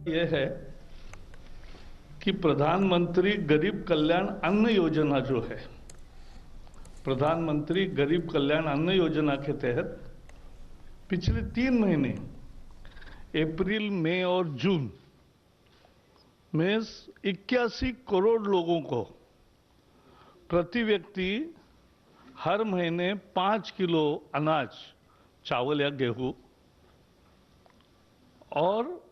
यह है कि प्रधानमंत्री गरीब कल्याण अन्न योजना जो है, प्रधानमंत्री गरीब कल्याण अन्न योजना के तहत पिछले 3 महीने अप्रैल, मई और जून में 81 करोड़ लोगों को प्रति व्यक्ति हर महीने 5 किलो अनाज, चावल या गेहूं और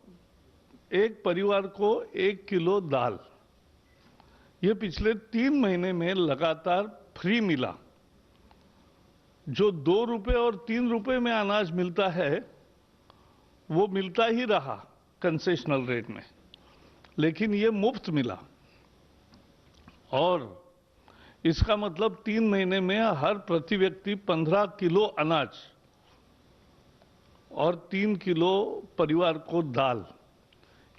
एक परिवार को 1 किलो दाल, ये पिछले 3 महीने में लगातार फ्री मिला। जो 2 रुपए और 3 रुपए में अनाज मिलता है वो मिलता ही रहा कंसेशनल रेट में, लेकिन ये मुफ्त मिला। और इसका मतलब 3 महीने में हर प्रति व्यक्ति 15 किलो अनाज और 3 किलो परिवार को दाल,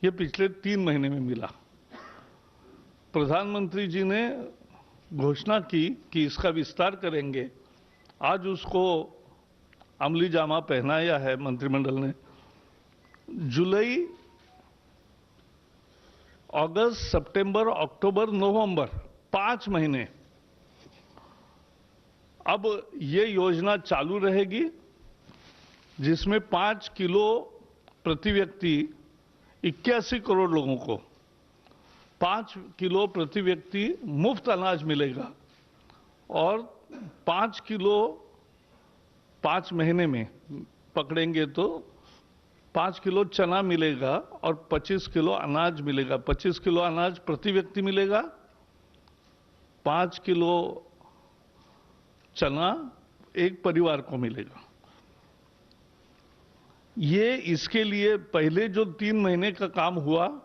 ये पिछले 3 महीने में मिला। प्रधानमंत्री जी ने घोषणा की कि इसका विस्तार करेंगे। आज उसको अमली जामा पहनाया है मंत्रिमंडल ने। जुलाई, अगस्त, सितंबर, अक्टूबर, नवंबर 5 महीने अब ये योजना चालू रहेगी, जिसमें 5 किलो प्रति व्यक्ति 81 करोड़ लोगों को 5 किलो प्रति व्यक्ति मुफ्त अनाज मिलेगा और 5 किलो 5 महीने में पकड़ेंगे तो 5 किलो चना मिलेगा और 25 किलो अनाज मिलेगा। 25 किलो अनाज प्रति व्यक्ति मिलेगा, 5 किलो चना एक परिवार को मिलेगा। ये इसके लिए पहले जो 3 महीने का काम हुआ,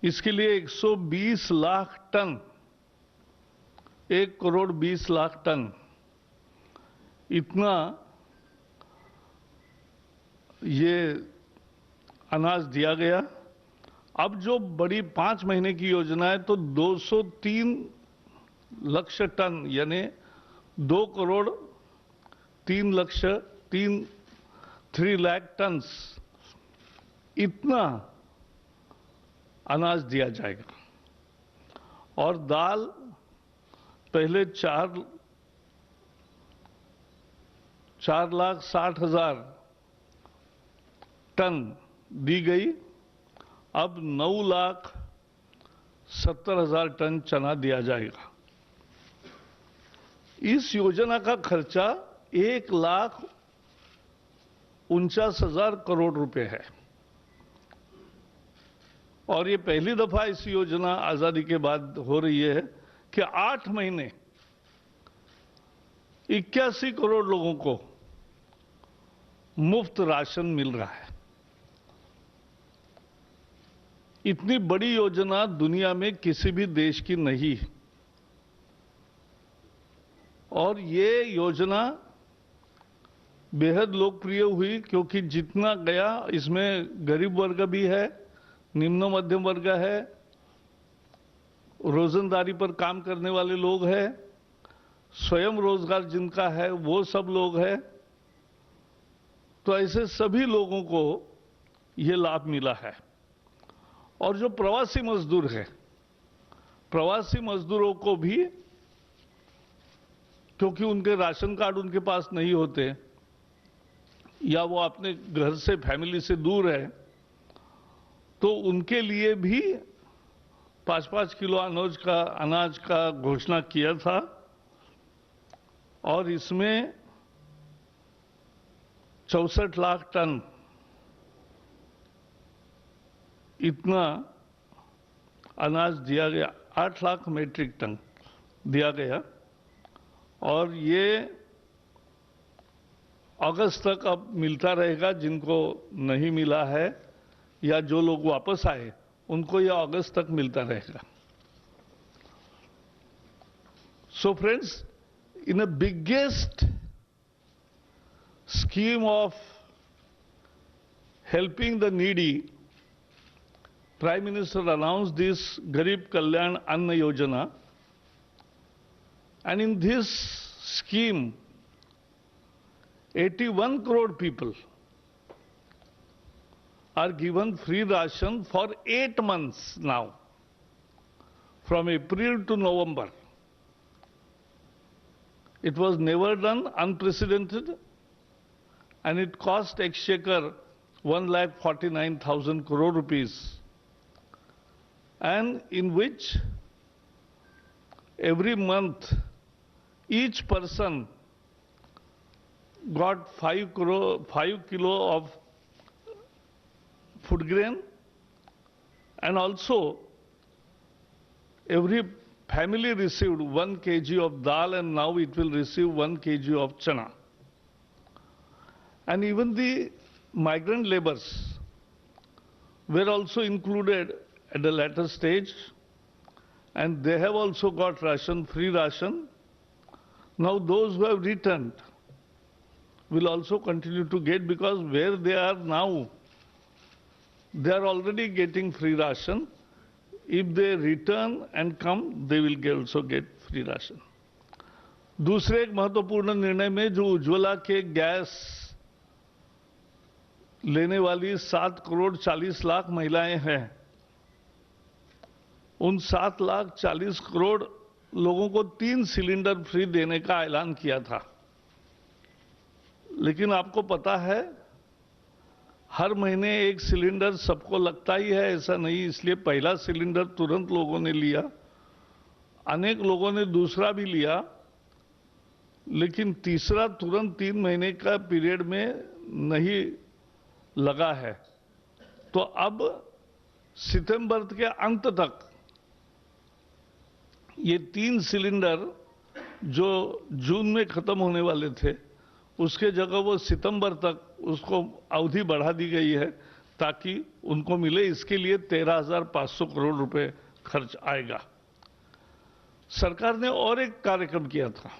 इसके लिए 120 लाख टन, 1 करोड़ 20 लाख टन इतना ये अनाज दिया गया। अब जो बड़ी 5 महीने की योजना है तो 203 लाख टन, यानी 2 करोड़ 3 लाख टन इतना अनाज दिया जाएगा। और दाल पहले 4,60,000 टन दी गई, अब 9,70,000 टन चना दिया जाएगा। इस योजना का खर्चा 1,49,000 करोड़ रुपए है और ये पहली दफा इस योजना आजादी के बाद हो रही है कि 8 महीने 81 करोड़ लोगों को मुफ्त राशन मिल रहा है। इतनी बड़ी योजना दुनिया में किसी भी देश की नहीं है और ये योजना बेहद लोकप्रिय हुई क्योंकि जितना गया इसमें गरीब वर्ग भी है, निम्न मध्यम वर्ग है, रोजंदारी पर काम करने वाले लोग हैं, स्वयं रोजगार जिनका है वो सब लोग हैं। तो ऐसे सभी लोगों को ये लाभ मिला है। और जो प्रवासी मजदूर हैं, प्रवासी मजदूरों को भी, क्योंकि उनके राशन कार्ड उनके पास नहीं होते या वो अपने घर से, फैमिली से दूर है, तो उनके लिए भी 5-5 किलो अनाज का घोषणा किया था और इसमें 64 लाख टन इतना अनाज दिया गया, 8 लाख मीट्रिक टन दिया गया। और ये अगस्त तक अब मिलता रहेगा। जिनको नहीं मिला है या जो लोग वापस आए उनको यह अगस्त तक मिलता रहेगा। So friends, in a biggest scheme of helping the needy, Prime Minister announced this Garib Kalyan Anna Yojana, and in this scheme 81 crore people are given free ration for 8 months now, from April to November. It was never done, unprecedented, and it cost Exchequer 1,49,000 crore rupees, and in which every month each person got 5 kilo of food grain, and also every family received 1 kg of dal, and now it will receive 1 kg of chana. And even the migrant laborers were also included at the latter stage, and they have also got ration, free ration. Now those who have returned will also continue to get, because where they are now, they are already getting free ration. If they return and come, they will also get free ration. दूसरे एक महत्वपूर्ण निर्णय में जो उज्ज्वला के gas लेने वाली 7,40,00,000 महिलाएं हैं, उन 7,40,00,000 लोगों को 3 सिलेंडर फ्री देने का ऐलान किया था। लेकिन आपको पता है, हर महीने 1 सिलेंडर सबको लगता ही है, ऐसा नहीं। इसलिए पहला सिलेंडर तुरंत लोगों ने लिया, अनेक लोगों ने दूसरा भी लिया, लेकिन तीसरा तुरंत 3 महीने का पीरियड में नहीं लगा है। तो अब सितंबर के अंत तक ये 3 सिलेंडर जो जून में खत्म होने वाले थे, उसके जगह वो सितंबर तक उसको अवधि बढ़ा दी गई है, ताकि उनको मिले। इसके लिए 13,500 करोड़ रुपए खर्च आएगा। सरकार ने और एक कार्यक्रम किया था,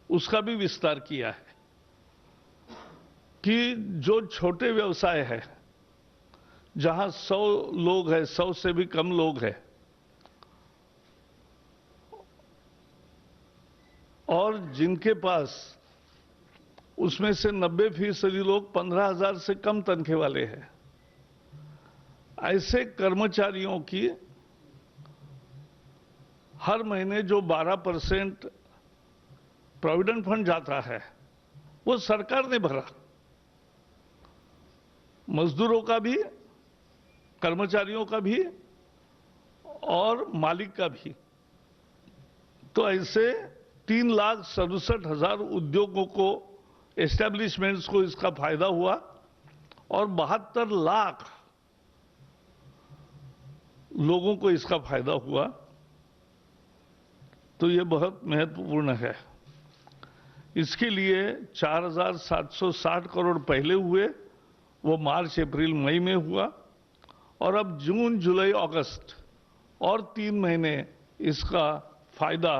उसका भी विस्तार किया है कि जो छोटे व्यवसाय है, जहां 100 लोग हैं, 100 से भी कम लोग हैं, और जिनके पास उसमें से 90% लोग 15,000 से कम तनख्वाह वाले हैं, ऐसे कर्मचारियों की हर महीने जो 12% प्रोविडेंट फंड जाता है, वो सरकार ने भरा। मजदूरों का भी, कर्मचारियों का भी और मालिक का भी। तो ऐसे 3,67,000 उद्योगों को, एस्टेब्लिशमेंट्स को इसका फायदा हुआ, और 72 लाख लोगों को इसका फायदा हुआ। तो ये बहुत महत्वपूर्ण है। इसके लिए 4,760 करोड़ पहले हुए, वो मार्च, अप्रैल, मई में हुआ, और अब जून, जुलाई, अगस्त और 3 महीने इसका फायदा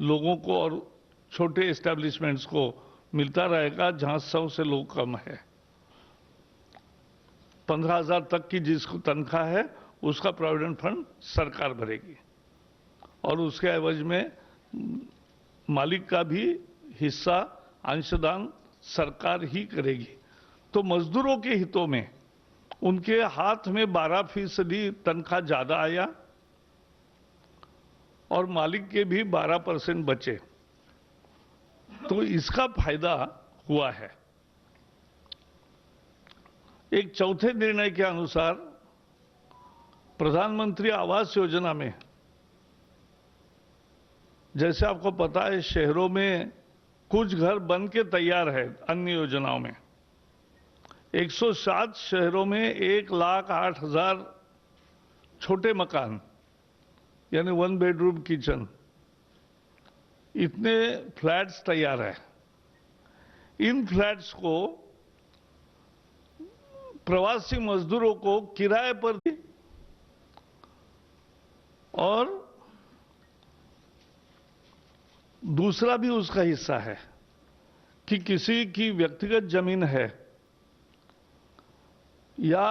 लोगों को और छोटे एस्टेब्लिशमेंट्स को मिलता रहेगा, जहां 100 से लोग कम है। 15,000 तक की जिसको तनख्वाह है, उसका प्रोविडेंट फंड सरकार भरेगी, और उसके एवज में मालिक का भी हिस्सा, अंशदान सरकार ही करेगी। तो मजदूरों के हितों में उनके हाथ में 12% तनख्वाह ज्यादा आया, और मालिक के भी 12% बचे। तो इसका फायदा हुआ है। एक चौथे निर्णय के अनुसार प्रधानमंत्री आवास योजना में, जैसे आपको पता है, शहरों में कुछ घर बन के तैयार है, अन्य योजनाओं में 107 शहरों में 1,08,000 छोटे मकान, यानी 1 बेडरूम किचन, इतने फ्लैट्स तैयार है। इन फ्लैट्स को प्रवासी मजदूरों को किराए पर, और दूसरा भी उसका हिस्सा है कि किसी की व्यक्तिगत जमीन है, या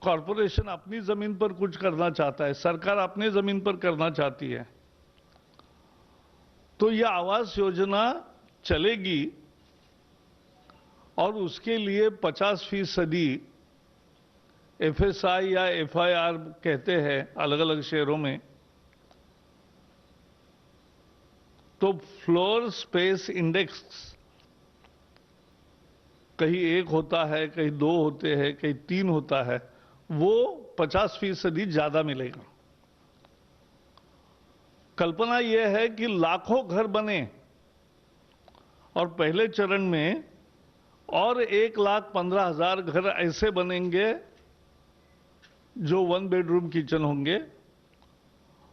कॉरपोरेशन अपनी जमीन पर कुछ करना चाहता है, सरकार अपने जमीन पर करना चाहती है, तो यह आवास योजना चलेगी, और उसके लिए 50% एफएसआई या एफआईआर कहते हैं अलग अलग शहरों में, तो फ्लोर स्पेस इंडेक्स कहीं 1 होता है, कहीं 2 होते हैं, कहीं 3 होता है, वो 50% ज्यादा मिलेगा। कल्पना यह है कि लाखों घर बने और पहले चरण में और 1,15,000 घर ऐसे बनेंगे जो 1 बेडरूम किचन होंगे,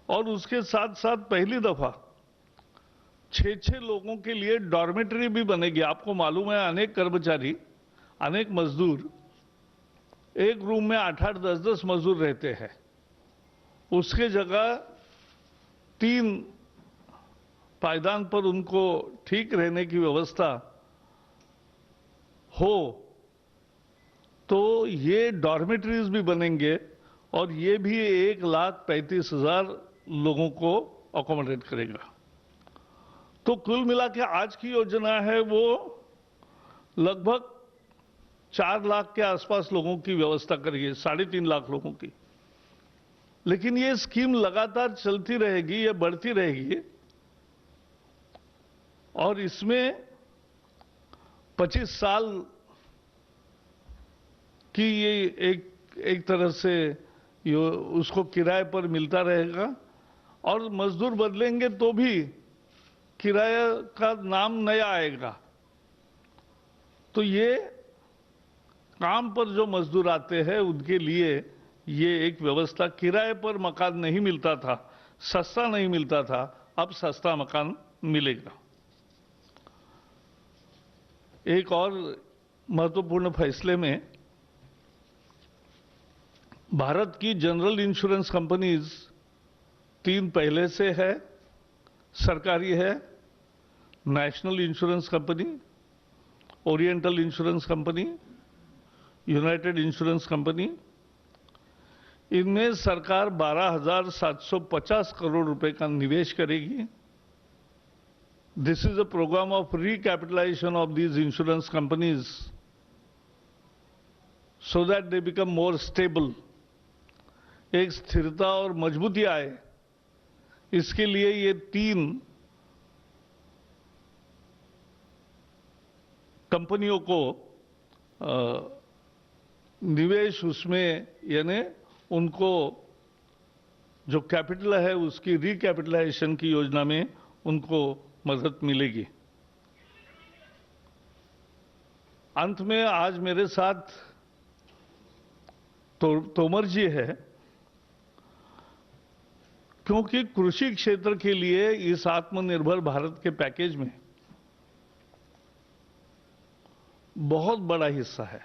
और उसके साथ साथ पहली दफा 6-6 लोगों के लिए डॉर्मेटरी भी बनेगी। आपको मालूम है अनेक कर्मचारी, अनेक मजदूर एक रूम में 8-8, 10-10 मजदूर रहते हैं, उसके जगह 3 पायदान पर उनको ठीक रहने की व्यवस्था हो, तो ये डॉर्मेटरीज भी बनेंगे और ये भी 1,35,000 लोगों को अकोमोडेट करेगा। तो कुल मिला के आज की योजना है वो लगभग 4 लाख के आसपास लोगों की व्यवस्था करेगी, 3.5 लाख लोगों की। लेकिन ये स्कीम लगातार चलती रहेगी, ये बढ़ती रहेगी, और इसमें 25 साल की ये एक तरह से उसको किराए पर मिलता रहेगा, और मजदूर बदलेंगे तो भी किराया का नाम नया आएगा। तो ये काम पर जो मजदूर आते हैं उनके लिए ये एक व्यवस्था, किराए पर मकान नहीं मिलता था, सस्ता नहीं मिलता था, अब सस्ता मकान मिलेगा। एक और महत्वपूर्ण फैसले में भारत की जनरल इंश्योरेंस कंपनीज 3 पहले से है, सरकारी है, national insurance company, oriental insurance company, United insurance company. इनमें सरकार 12,750 करोड़ रुपए का निवेश करेगी। This is a program of recapitalization of these insurance companies so that they become more stable. एक स्थिरता और मजबूती आए, इसके लिए ये 3 कंपनियों को निवेश उसमें, यानी उनको जो कैपिटल है उसकी रिकैपिटलाइजेशन की योजना में उनको मदद मिलेगी। अंत में आज मेरे साथ तोमर जी है, क्योंकि कृषि क्षेत्र के लिए इस आत्मनिर्भर भारत के पैकेज में बहुत बड़ा हिस्सा है,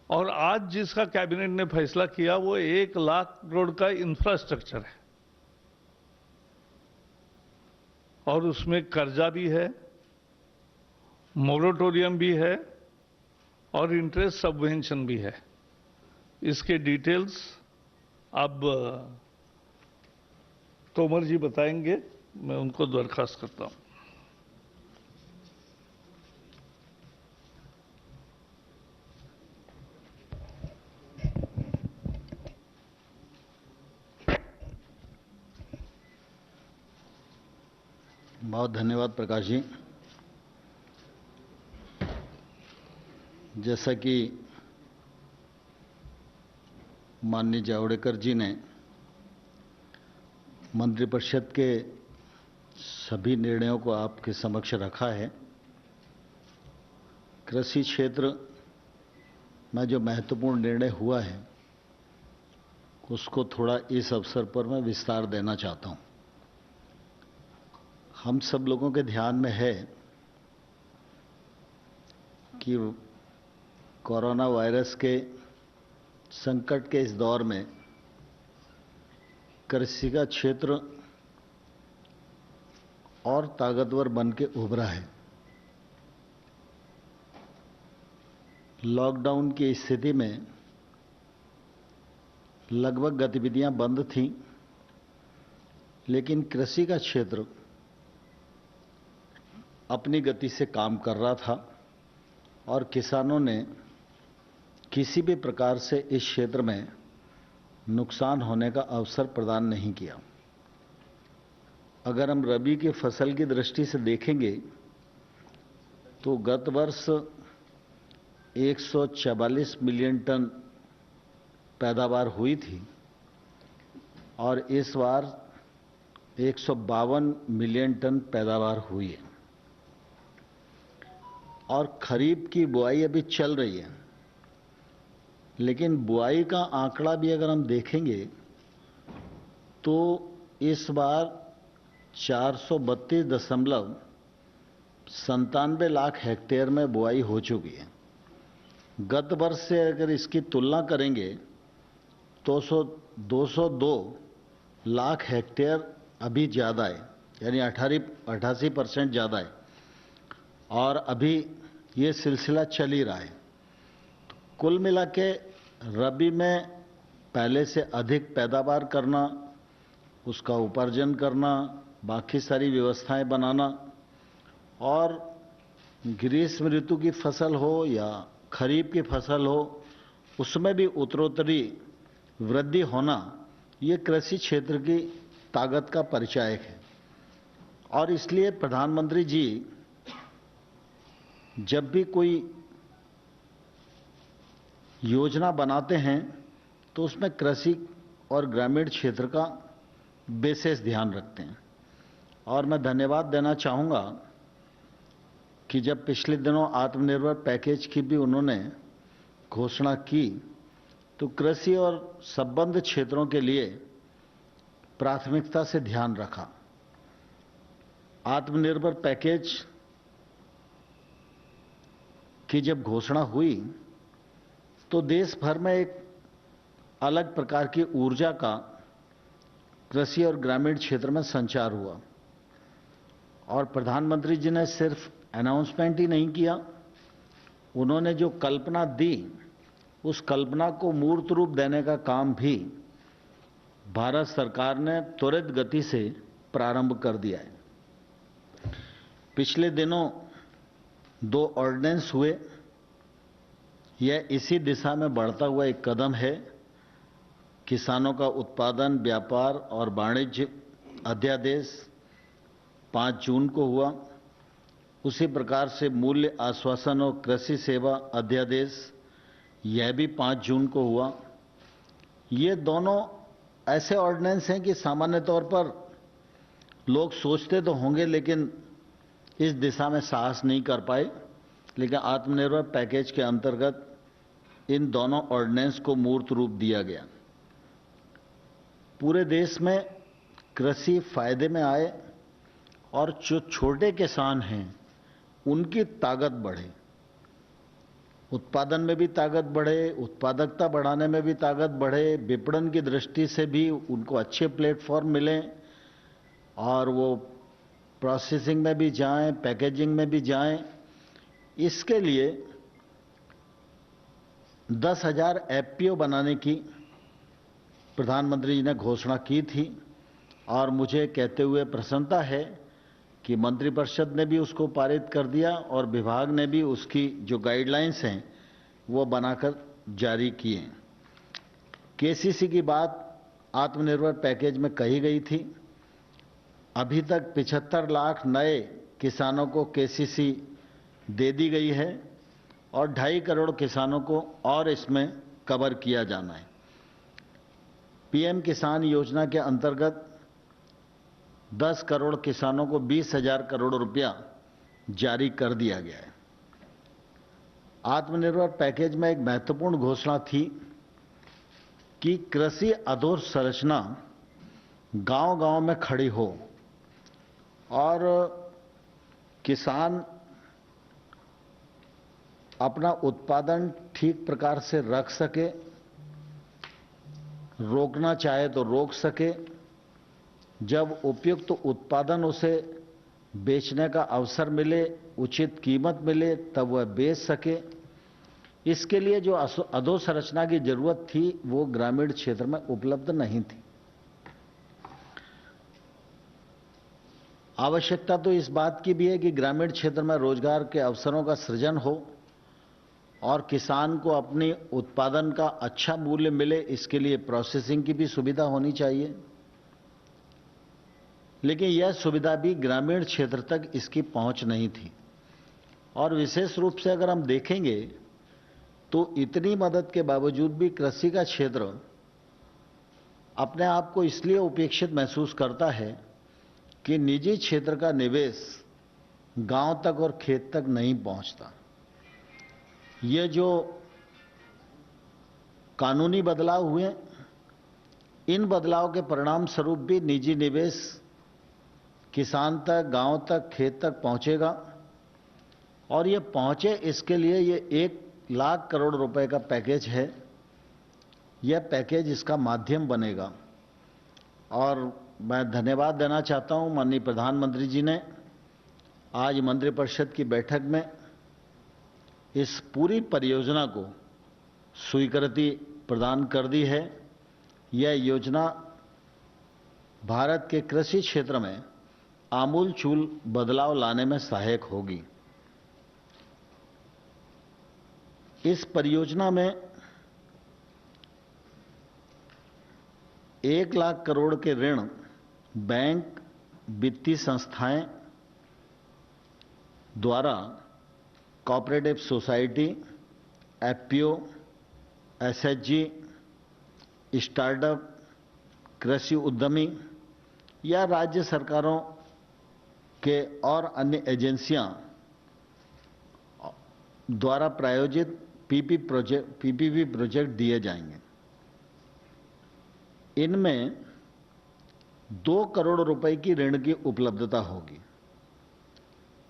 और आज जिसका कैबिनेट ने फैसला किया वो 1 लाख करोड़ का इंफ्रास्ट्रक्चर है, और उसमें कर्जा भी है, मोरेटोरियम भी है और इंटरेस्ट सबवेंशन भी है। इसके डिटेल्स अब तोमर जी बताएंगे, मैं उनको दरखास्त करता हूं। बहुत धन्यवाद प्रकाश जी। जैसा कि माननीय जावड़ेकर जी ने मंत्रिपरिषद के सभी निर्णयों को आपके समक्ष रखा है, कृषि क्षेत्र में जो महत्वपूर्ण निर्णय हुआ है उसको थोड़ा इस अवसर पर मैं विस्तार देना चाहता हूं। हम सब लोगों के ध्यान में है कि कोरोना वायरस के संकट के इस दौर में कृषि का क्षेत्र और ताकतवर बन के उभरा है। लॉकडाउन की स्थिति में लगभग गतिविधियां बंद थीं, लेकिन कृषि का क्षेत्र अपनी गति से काम कर रहा था और किसानों ने किसी भी प्रकार से इस क्षेत्र में नुकसान होने का अवसर प्रदान नहीं किया। अगर हम रबी की फसल की दृष्टि से देखेंगे तो गत वर्ष 144 मिलियन टन पैदावार हुई थी और इस बार 152 मिलियन टन पैदावार हुई है और खरीफ की बुआई अभी चल रही है। लेकिन बुआई का आंकड़ा भी अगर हम देखेंगे तो इस बार 432.97 लाख हेक्टेयर में बुआई हो चुकी है। गत वर्ष से अगर इसकी तुलना करेंगे तो 202 लाख हेक्टेयर अभी ज़्यादा है, यानी 88% ज़्यादा है और अभी ये सिलसिला चल ही रहा है। कुल मिला के रबी में पहले से अधिक पैदावार करना, उसका उपार्जन करना, बाकी सारी व्यवस्थाएं बनाना और ग्रीष्म ऋतु की फसल हो या खरीफ की फसल हो, उसमें भी उत्तरोत्तरी वृद्धि होना, ये कृषि क्षेत्र की ताकत का परिचायक है। और इसलिए प्रधानमंत्री जी जब भी कोई योजना बनाते हैं तो उसमें कृषि और ग्रामीण क्षेत्र का विशेष ध्यान रखते हैं। और मैं धन्यवाद देना चाहूँगा कि जब पिछले दिनों आत्मनिर्भर पैकेज की भी उन्होंने घोषणा की तो कृषि और संबद्ध क्षेत्रों के लिए प्राथमिकता से ध्यान रखा। आत्मनिर्भर पैकेज की जब घोषणा हुई तो देश भर में एक अलग प्रकार की ऊर्जा का कृषि और ग्रामीण क्षेत्र में संचार हुआ और प्रधानमंत्री जी ने सिर्फ अनाउंसमेंट ही नहीं किया, उन्होंने जो कल्पना दी उस कल्पना को मूर्त रूप देने का काम भी भारत सरकार ने त्वरित गति से प्रारंभ कर दिया है। पिछले दिनों 2 ऑर्डिनेंस हुए, यह इसी दिशा में बढ़ता हुआ एक कदम है। किसानों का उत्पादन, व्यापार और वाणिज्य अध्यादेश 5 जून को हुआ। उसी प्रकार से मूल्य आश्वासन और कृषि सेवा अध्यादेश यह भी 5 जून को हुआ। ये दोनों ऐसे ऑर्डिनेंस हैं कि सामान्य तौर पर लोग सोचते तो होंगे लेकिन इस दिशा में साहस नहीं कर पाए, लेकिन आत्मनिर्भर पैकेज के अंतर्गत इन दोनों ऑर्डिनेंस को मूर्त रूप दिया गया। पूरे देश में कृषि फायदे में आए और जो छोटे किसान हैं उनकी ताकत बढ़े, उत्पादन में भी ताकत बढ़े, उत्पादकता बढ़ाने में भी ताकत बढ़े, विपणन की दृष्टि से भी उनको अच्छे प्लेटफॉर्म मिलें और वो प्रोसेसिंग में भी जाएं, पैकेजिंग में भी जाएं। इसके लिए 10,000 एफपीओ बनाने की प्रधानमंत्री जी ने घोषणा की थी और मुझे कहते हुए प्रसन्नता है कि मंत्रिपरिषद ने भी उसको पारित कर दिया और विभाग ने भी उसकी जो गाइडलाइंस हैं वो बनाकर जारी किए। केसीसी की बात आत्मनिर्भर पैकेज में कही गई थी। अभी तक 75 लाख नए किसानों को केसीसी दे दी गई है और 2.5 करोड़ किसानों को और इसमें कवर किया जाना है। पीएम किसान योजना के अंतर्गत 10 करोड़ किसानों को 20,000 करोड़ रुपया जारी कर दिया गया है। आत्मनिर्भर पैकेज में एक महत्वपूर्ण घोषणा थी कि कृषि अधोसंरचना गांव-गांव में खड़ी हो और किसान अपना उत्पादन ठीक प्रकार से रख सके, रोकना चाहे तो रोक सके, जब उपयुक्त उत्पादन उसे बेचने का अवसर मिले, उचित कीमत मिले, तब वह बेच सके। इसके लिए जो अधोसंरचना की जरूरत थी वो ग्रामीण क्षेत्र में उपलब्ध नहीं थी। आवश्यकता तो इस बात की भी है कि ग्रामीण क्षेत्र में रोजगार के अवसरों का सृजन हो और किसान को अपनी उत्पादन का अच्छा मूल्य मिले, इसके लिए प्रोसेसिंग की भी सुविधा होनी चाहिए। लेकिन यह सुविधा भी ग्रामीण क्षेत्र तक इसकी पहुंच नहीं थी। और विशेष रूप से अगर हम देखेंगे तो इतनी मदद के बावजूद भी कृषि का क्षेत्र अपने आप को इसलिए उपेक्षित महसूस करता है कि निजी क्षेत्र का निवेश गांव तक और खेत तक नहीं पहुंचता। ये जो कानूनी बदलाव हुए, इन बदलाव के परिणाम स्वरूप भी निजी निवेश किसान तक, गांव तक, खेत तक पहुंचेगा। और ये पहुंचे, इसके लिए ये 1,00,000 करोड़ रुपए का पैकेज है। यह पैकेज इसका माध्यम बनेगा। और मैं धन्यवाद देना चाहता हूं माननीय प्रधानमंत्री जी ने आज मंत्रिपरिषद की बैठक में इस पूरी परियोजना को स्वीकृति प्रदान कर दी है। यह योजना भारत के कृषि क्षेत्र में आमूलचूल बदलाव लाने में सहायक होगी। इस परियोजना में 1,00,000 करोड़ के ऋण बैंक, वित्तीय संस्थाएं द्वारा cooperative society, FPO, SHG, startup, कृषि उद्यमी या राज्य सरकारों के और अन्य एजेंसियां द्वारा प्रायोजित पीपीपी प्रोजेक्ट दिए जाएंगे। इनमें 2 करोड़ रुपए की ऋण की उपलब्धता होगी।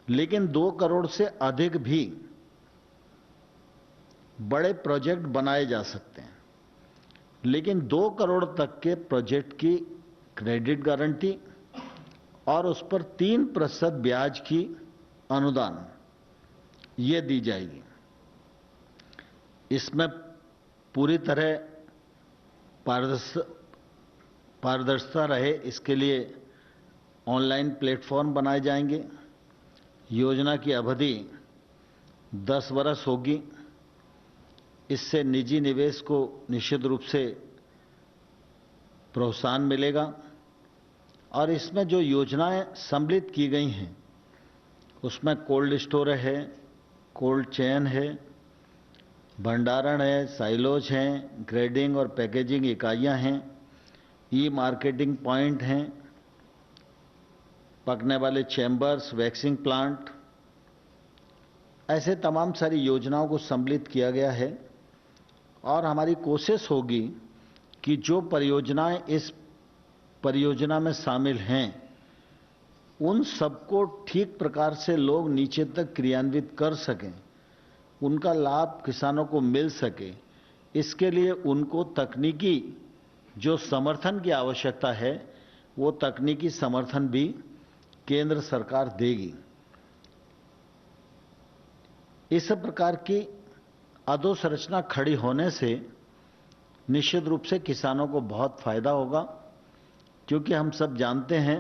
लेकिन 2 करोड़ से अधिक भी बड़े प्रोजेक्ट बनाए जा सकते हैं। लेकिन 2 करोड़ तक के प्रोजेक्ट की क्रेडिट गारंटी और उस पर 3% ब्याज की अनुदान ये दी जाएगी। इसमें पूरी तरह पारदर्शिता रहे, इसके लिए ऑनलाइन प्लेटफॉर्म बनाए जाएंगे। योजना की अवधि 10 वर्ष होगी। इससे निजी निवेश को निश्चित रूप से प्रोत्साहन मिलेगा। और इसमें जो योजनाएं सम्मिलित की गई हैं उसमें कोल्ड स्टोर है, कोल्ड चेन है, भंडारण है, साइलोज हैं, ग्रेडिंग और पैकेजिंग इकाइयां हैं, ई मार्केटिंग पॉइंट हैं, पकने वाले चैम्बर्स, वैक्सिंग प्लांट, ऐसे तमाम सारी योजनाओं को सम्मिलित किया गया है। और हमारी कोशिश होगी कि जो परियोजनाएं इस परियोजना में शामिल हैं उन सबको ठीक प्रकार से लोग नीचे तक क्रियान्वित कर सकें, उनका लाभ किसानों को मिल सके। इसके लिए उनको तकनीकी जो समर्थन की आवश्यकता है वो तकनीकी समर्थन भी केंद्र सरकार देगी। इस प्रकार की अधोसंरचना खड़ी होने से निश्चित रूप से किसानों को बहुत फायदा होगा। क्योंकि हम सब जानते हैं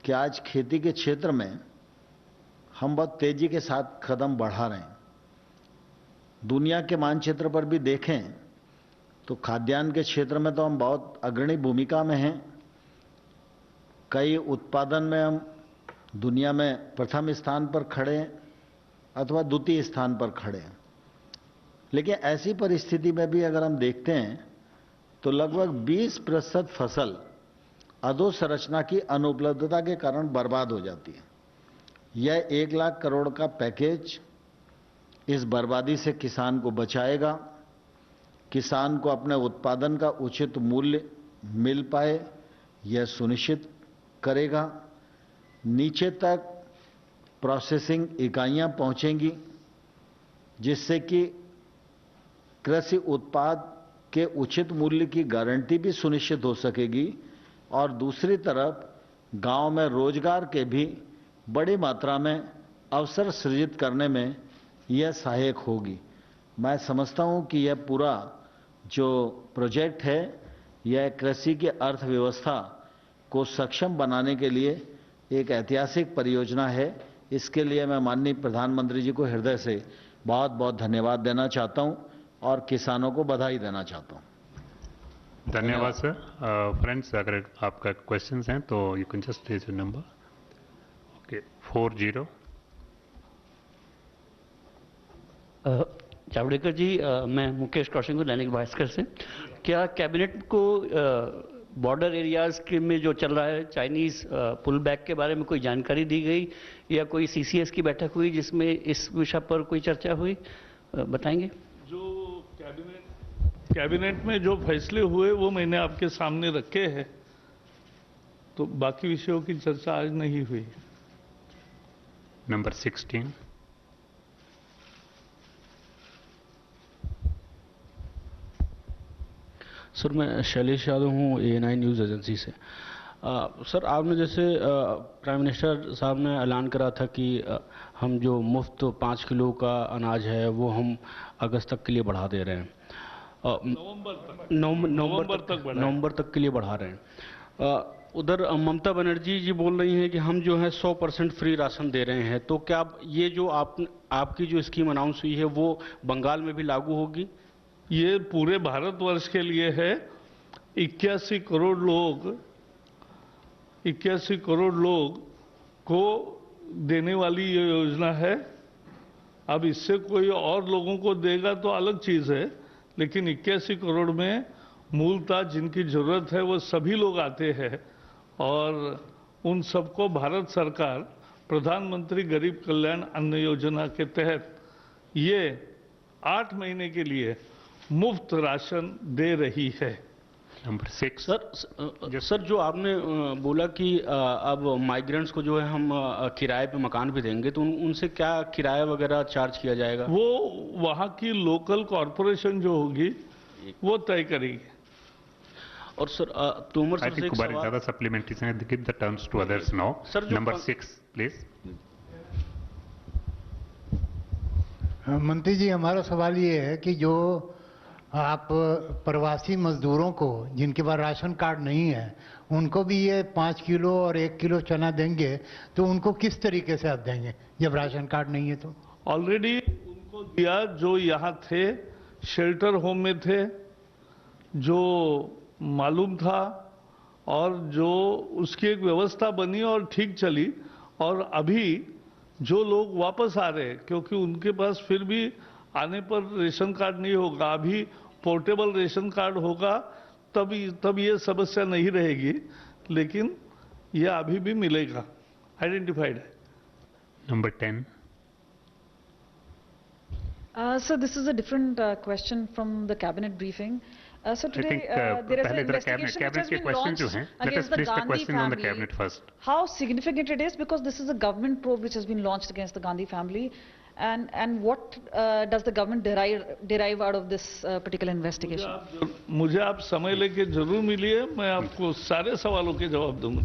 कि आज खेती के क्षेत्र में हम बहुत तेजी के साथ कदम बढ़ा रहे हैं। दुनिया के मानचित्र पर भी देखें तो खाद्यान्न के क्षेत्र में तो हम बहुत अग्रणी भूमिका में हैं। कई उत्पादन में हम दुनिया में प्रथम स्थान पर खड़े हैं अथवा द्वितीय स्थान पर खड़े हैं। लेकिन ऐसी परिस्थिति में भी अगर हम देखते हैं तो लगभग 20% फसल अधोसंरचना की अनुपलब्धता के कारण बर्बाद हो जाती है। यह 1,00,000 करोड़ का पैकेज इस बर्बादी से किसान को बचाएगा, किसान को अपने उत्पादन का उचित मूल्य मिल पाए यह सुनिश्चित करेगा। नीचे तक प्रोसेसिंग इकाइयां पहुंचेंगी जिससे कि कृषि उत्पाद के उचित मूल्य की गारंटी भी सुनिश्चित हो सकेगी और दूसरी तरफ गांव में रोजगार के भी बड़ी मात्रा में अवसर सृजित करने में यह सहायक होगी। मैं समझता हूं कि यह पूरा जो प्रोजेक्ट है यह कृषि की अर्थव्यवस्था को सक्षम बनाने के लिए एक ऐतिहासिक परियोजना है। इसके लिए मैं माननीय प्रधानमंत्री जी को हृदय से बहुत बहुत धन्यवाद देना चाहता हूं और किसानों को बधाई देना चाहता हूं। धन्यवाद सर। फ्रेंड्स, अगर आपका क्वेश्चंस हैं तो you can just raise your number. Okay, 40। Javadekar ji, मैं मुकेश कौशिक हूँ, दैनिक भास्कर से। क्या कैबिनेट को बॉर्डर एरियाज के में जो चल रहा है चाइनीज पुल बैक के बारे में कोई जानकारी दी गई या कोई सीसीएस की बैठक हुई जिसमें इस विषय पर कोई चर्चा हुई, बताएंगे? जो कैबिनेट में जो फैसले हुए वो मैंने आपके सामने रखे हैं, तो बाकी विषयों की चर्चा आज नहीं हुई। नंबर 16। सर, मैं शैलेश यादव हूँ, ANI न्यूज़ एजेंसी से। सर, आपने जैसे प्राइम मिनिस्टर साहब ने ऐलान करा था कि हम जो मुफ्त 5 किलो का अनाज है वो हम अगस्त तक के लिए बढ़ा दे रहे हैं, नवंबर तक के लिए बढ़ा रहे हैं। उधर ममता बनर्जी जी बोल रही हैं कि हम जो है 100% फ्री राशन दे रहे हैं। तो क्या ये जो आपकी जो स्कीम अनाउंस हुई है वो बंगाल में भी लागू होगी? ये पूरे भारतवर्ष के लिए है। 81 करोड़ लोग को देने वाली ये योजना है। अब इससे कोई और लोगों को देगा तो अलग चीज है, लेकिन 81 करोड़ में मूलतः जिनकी जरूरत है वो सभी लोग आते हैं और उन सबको भारत सरकार प्रधानमंत्री गरीब कल्याण अन्न योजना के तहत ये 8 महीने के लिए मुफ्त राशन दे रही है। नंबर 6। सर, जो आपने बोला कि अब माइग्रेंट्स को जो है हम किराए पे मकान भी देंगे, तो उनसे क्या किराया वगैरह चार्ज किया जाएगा? वो वहाँ की लोकल कॉरपोरेशन जो होगी वो तय करेगी। और सर, तोमर सर से एक सवाल, सवाल। सप्लीमेंट्री हैं, give the terms to others now. Number 6 please. मंत्री जी, हमारा सवाल ये है कि जो आप प्रवासी मजदूरों को जिनके पास राशन कार्ड नहीं है उनको भी ये 5 किलो और 1 किलो चना देंगे, तो उनको किस तरीके से आप देंगे जब राशन कार्ड नहीं है? तो ऑलरेडी उनको दिया जो यहाँ थे, शेल्टर होम में थे, जो मालूम था और जो उसकी एक व्यवस्था बनी और ठीक चली। और अभी जो लोग वापस आ रहे हैं, क्योंकि उनके पास फिर भी आने पर रेशन कार्ड नहीं होगा, अभी पोर्टेबल रेशन कार्ड होगा, तब ये समस्या नहीं रहेगी, लेकिन ये अभी भी मिलेगा, आइडेंटिफाइड है। Number 10। So this is a different question from the cabinet briefing. So today there is an investigation which has been launched against the Gandhi family. How significant it is, because this is a government probe which has been launched against the Gandhi family, and what does the government derive out of this particular investigation? मुझे आप समय लेके जरूर मिलिए, मैं आपको सारे सवालों के जवाब दूंगा।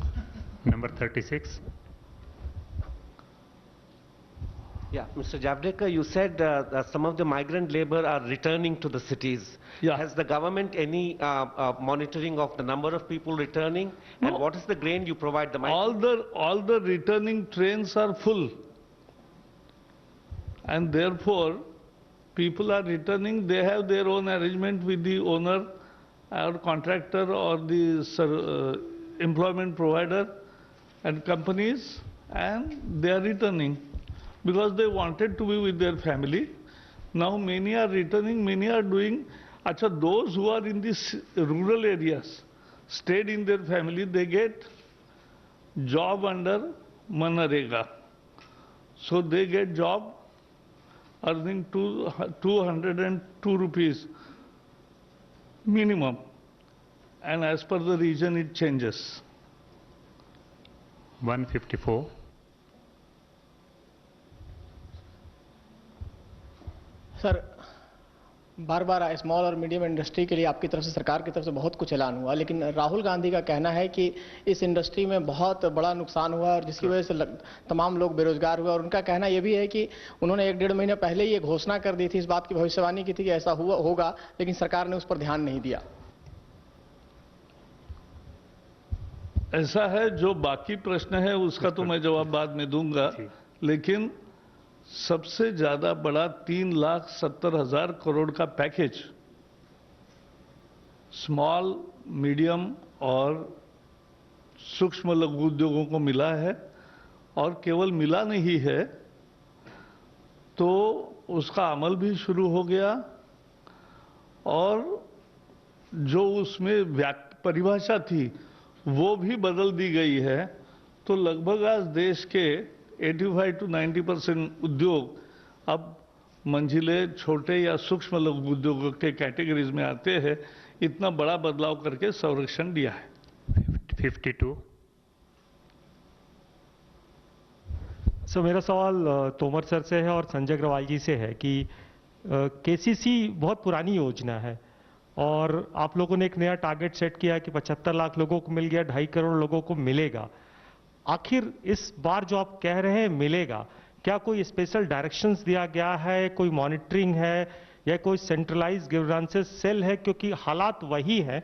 Number 36। Yeah, Mr. Javadekar, you said that some of the migrant labor are returning to the cities. Yeah. Has the government any monitoring of the number of people returning? No. And what is the grain you provide the migrants? All the returning trains are full, and therefore people are returning. They have their own arrangement with the owner or contractor or the employment provider and companies, and they are returning because they wanted to be with their family. Now many are returning, many are doing. Acha, those who are in these rural areas stayed in their family, they get job under Manarega. So they get job earning 202 rupees minimum, and as per the region it changes. 154। Sir, bar bar small और medium industry के लिए आपकी तरफ से, सरकार की तरफ से बहुत कुछ ऐलान हुआ, लेकिन राहुल गांधी का कहना है कि इस इंडस्ट्री में बहुत बड़ा नुकसान हुआ और जिसकी वजह से तमाम लोग बेरोजगार हुए। और उनका कहना यह भी है कि उन्होंने 1-1.5 महीने पहले ही ये घोषणा कर दी थी, इस बात की भविष्यवाणी की थी कि ऐसा होगा, लेकिन सरकार ने उस पर ध्यान नहीं दिया। ऐसा है, जो बाकी प्रश्न है उसका तो मैं जवाब बाद में दूंगा, लेकिन सबसे ज्यादा बड़ा 3,70,000 करोड़ का पैकेज स्मॉल, मीडियम और सूक्ष्म लघु उद्योगों को मिला है। और केवल मिला नहीं है तो उसका अमल भी शुरू हो गया और जो उसमें परिभाषा थी वो भी बदल दी गई है। तो लगभग आज देश के 85 to 90% उद्योग अब मंझिले, छोटे या सूक्ष्म लघु उद्योगों के कैटेगरीज में आते हैं। इतना बड़ा बदलाव करके संरक्षण दिया है। 52। सो मेरा सवाल तोमर सर से है और संजय अग्रवाल जी से है कि केसीसी बहुत पुरानी योजना है और आप लोगों ने एक नया टारगेट सेट किया कि 75 लाख लोगों को मिल गया, 2.5 करोड़ लोगों को मिलेगा। आखिर इस बार जो आप कह रहे हैं मिलेगा, क्या कोई स्पेशल डायरेक्शंस दिया गया है, कोई मॉनिटरिंग है या कोई सेंट्रलाइज गवर्नेंस सेल है? क्योंकि हालात वही है,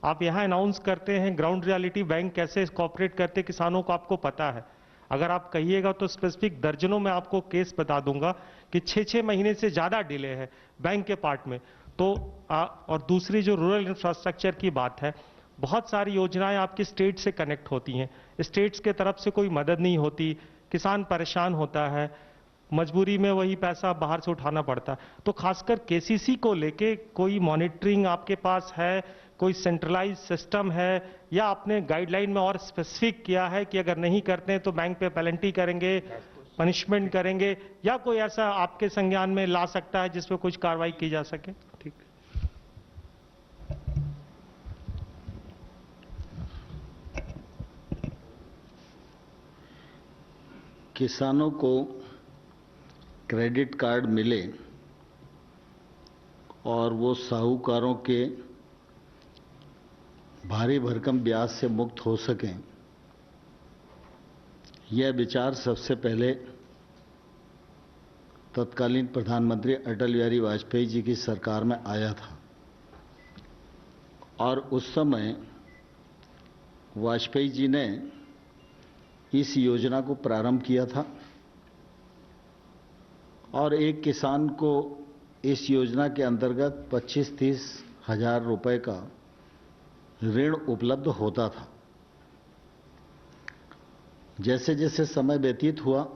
आप यहाँ अनाउंस करते हैं, ग्राउंड रियलिटी बैंक कैसे कोऑपरेट करते किसानों को आपको पता है। अगर आप कहिएगा तो स्पेसिफिक दर्जनों में आपको केस बता दूंगा कि 6-6 महीने से ज्यादा डिले है बैंक के पार्ट में। तो और दूसरी जो रूरल इंफ्रास्ट्रक्चर की बात है, बहुत सारी योजनाएं आपकी स्टेट से कनेक्ट होती हैं, स्टेट्स के तरफ से कोई मदद नहीं होती, किसान परेशान होता है, मजबूरी में वही पैसा बाहर से उठाना पड़ता है। तो खासकर केसीसी को लेके कोई मॉनिटरिंग आपके पास है, कोई सेंट्रलाइज सिस्टम है या आपने गाइडलाइन में और स्पेसिफिक किया है कि अगर नहीं करते हैं तो बैंक पे पेनल्टी करेंगे, पनिशमेंट करेंगे, या कोई ऐसा आपके संज्ञान में ला सकता है जिस पे कुछ कार्रवाई की जा सके? ठीक। किसानों को क्रेडिट कार्ड मिले और वो साहूकारों के भारी भरकम ब्याज से मुक्त हो सकें, यह विचार सबसे पहले तत्कालीन प्रधानमंत्री अटल बिहारी वाजपेयी जी की सरकार में आया था और उस समय वाजपेयी जी ने इस योजना को प्रारंभ किया था और एक किसान को इस योजना के अंतर्गत 25-30 हजार रुपए का ऋण उपलब्ध होता था। जैसे जैसे समय व्यतीत हुआ,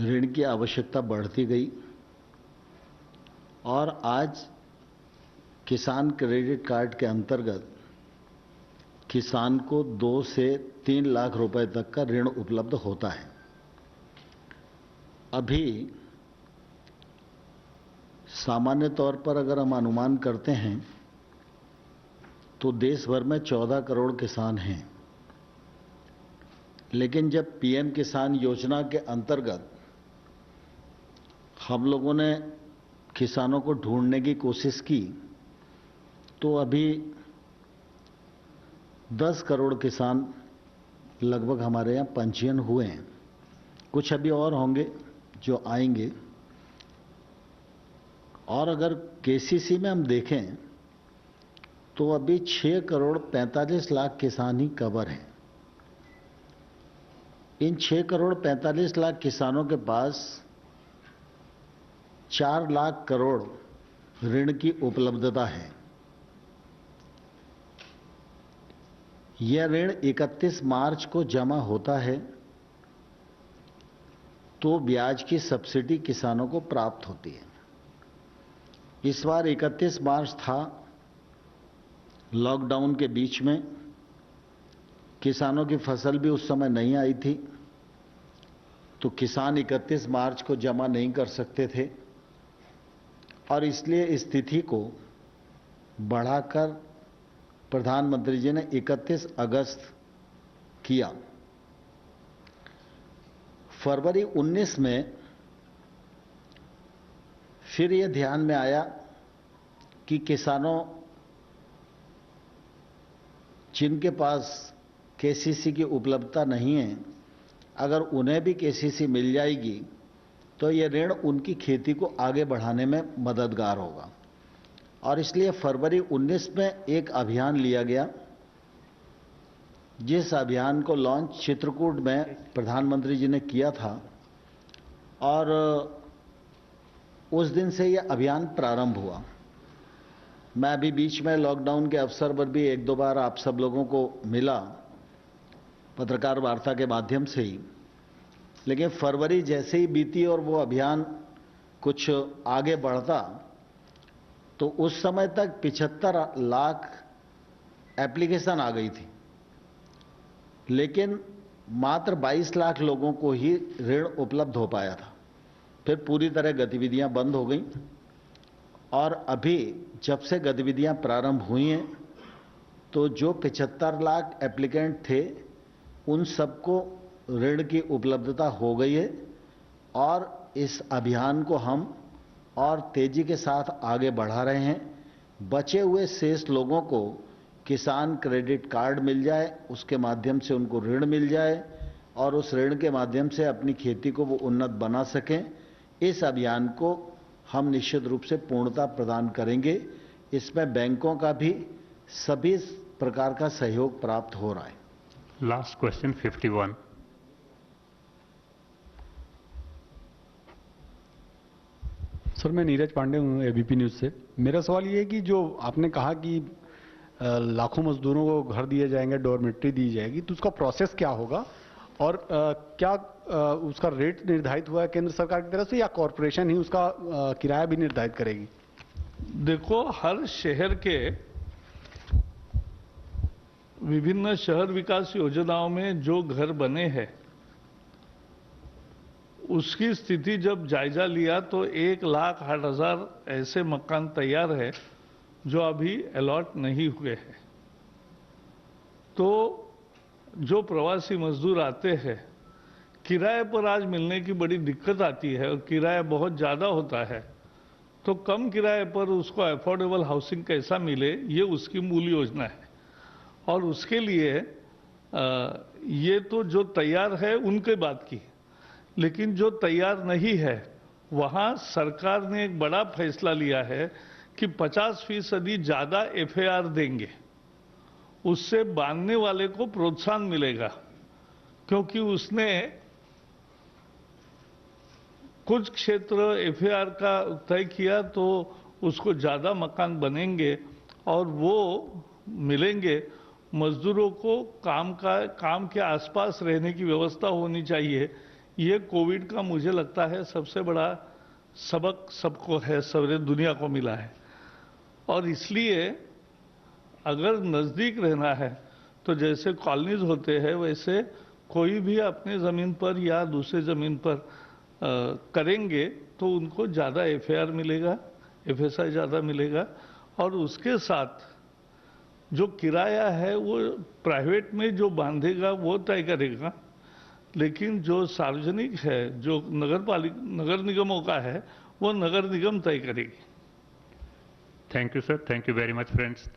ऋण की आवश्यकता बढ़ती गई और आज किसान क्रेडिट कार्ड के अंतर्गत किसान को 2 से 3 लाख रुपए तक का ऋण उपलब्ध होता है। अभी सामान्य तौर पर अगर हम अनुमान करते हैं तो देश भर में 14 करोड़ किसान हैं, लेकिन जब पीएम किसान योजना के अंतर्गत हम लोगों ने किसानों को ढूंढने की कोशिश की तो अभी 10 करोड़ किसान लगभग हमारे यहाँ पंजीयन हुए हैं। कुछ अभी और होंगे जो आएंगे। और अगर केसीसी में हम देखें तो अभी 6 करोड़ 45 लाख किसान ही कवर हैं। इन 6 करोड़ 45 लाख किसानों के पास 4 लाख करोड़ ऋण की उपलब्धता है। यह ऋण 31 मार्च को जमा होता है तो ब्याज की सब्सिडी किसानों को प्राप्त होती है। इस बार 31 मार्च था, लॉकडाउन के बीच में, किसानों की फसल भी उस समय नहीं आई थी, तो किसान 31 मार्च को जमा नहीं कर सकते थे और इसलिए इस तिथि को बढ़ाकर प्रधानमंत्री जी ने 31 अगस्त किया। फरवरी 19 में फिर यह ध्यान में आया कि किसानों जिनके पास केसीसी की उपलब्धता नहीं है, अगर उन्हें भी केसीसी मिल जाएगी तो यह ऋण उनकी खेती को आगे बढ़ाने में मददगार होगा। और इसलिए फरवरी 19 में एक अभियान लिया गया, जिस अभियान को लॉन्च चित्रकूट में प्रधानमंत्री जी ने किया था और उस दिन से ये अभियान प्रारंभ हुआ। मैं अभी बीच में लॉकडाउन के अवसर पर भी एक दो बार आप सब लोगों को मिला पत्रकार वार्ता के माध्यम से ही, लेकिन फरवरी जैसे ही बीती और वो अभियान कुछ आगे बढ़ता तो उस समय तक 75 लाख एप्लीकेशन आ गई थी, लेकिन मात्र 22 लाख लोगों को ही ऋण उपलब्ध हो पाया था। फिर पूरी तरह गतिविधियां बंद हो गईं और अभी जब से गतिविधियां प्रारंभ हुई हैं तो जो 75 लाख एप्लीकेंट थे उन सबको ऋण की उपलब्धता हो गई है और इस अभियान को हम और तेजी के साथ आगे बढ़ा रहे हैं। बचे हुए शेष लोगों को किसान क्रेडिट कार्ड मिल जाए, उसके माध्यम से उनको ऋण मिल जाए और उस ऋण के माध्यम से अपनी खेती को वो उन्नत बना सकें। इस अभियान को हम निश्चित रूप से पूर्णता प्रदान करेंगे। इसमें बैंकों का भी सभी प्रकार का सहयोग प्राप्त हो रहा है। Last question 51। सर, मैं नीरज पांडे हूँ एबीपी न्यूज़ से। मेरा सवाल ये है कि जो आपने कहा कि लाखों मजदूरों को घर दिए जाएंगे, डॉर्मेट्री दी जाएगी, तो उसका प्रोसेस क्या होगा और क्या उसका रेट निर्धारित हुआ है केंद्र सरकार की तरफ से या कॉरपोरेशन ही उसका किराया भी निर्धारित करेगी? देखो, हर शहर के विभिन्न शहर विकास योजनाओं में जो घर बने हैं उसकी स्थिति जब जायजा लिया तो 1,08,000 ऐसे मकान तैयार है जो अभी अलॉट नहीं हुए हैं। तो जो प्रवासी मजदूर आते हैं किराए पर आज मिलने की बड़ी दिक्कत आती है और किराया बहुत ज़्यादा होता है, तो कम किराए पर उसको अफोर्डेबल हाउसिंग कैसा मिले, ये उसकी मूल योजना है। और उसके लिए ये तो जो तैयार है उनके बात की, लेकिन जो तैयार नहीं है वहाँ सरकार ने एक बड़ा फैसला लिया है कि 50% ज़्यादा एफएआर देंगे, उससे बांधने वाले को प्रोत्साहन मिलेगा, क्योंकि उसने कुछ क्षेत्र एफएआर का तय किया तो उसको ज़्यादा मकान बनेंगे और वो मिलेंगे। मजदूरों को काम के आसपास रहने की व्यवस्था होनी चाहिए। ये कोविड का मुझे लगता है सबसे बड़ा सबक सबको है, सारी दुनिया को मिला है। और इसलिए अगर नज़दीक रहना है तो जैसे कॉलोनीज होते हैं वैसे कोई भी अपने ज़मीन पर या दूसरे ज़मीन पर करेंगे तो उनको ज़्यादा एफएआर मिलेगा, एफएसआई ज़्यादा मिलेगा। और उसके साथ जो किराया है वो प्राइवेट में जो बांधेगा वो तय करेगा, लेकिन जो सार्वजनिक है, जो नगर निगमों का है, वो नगर निगम तय करेगी। Thank you sir, thank you very much friends.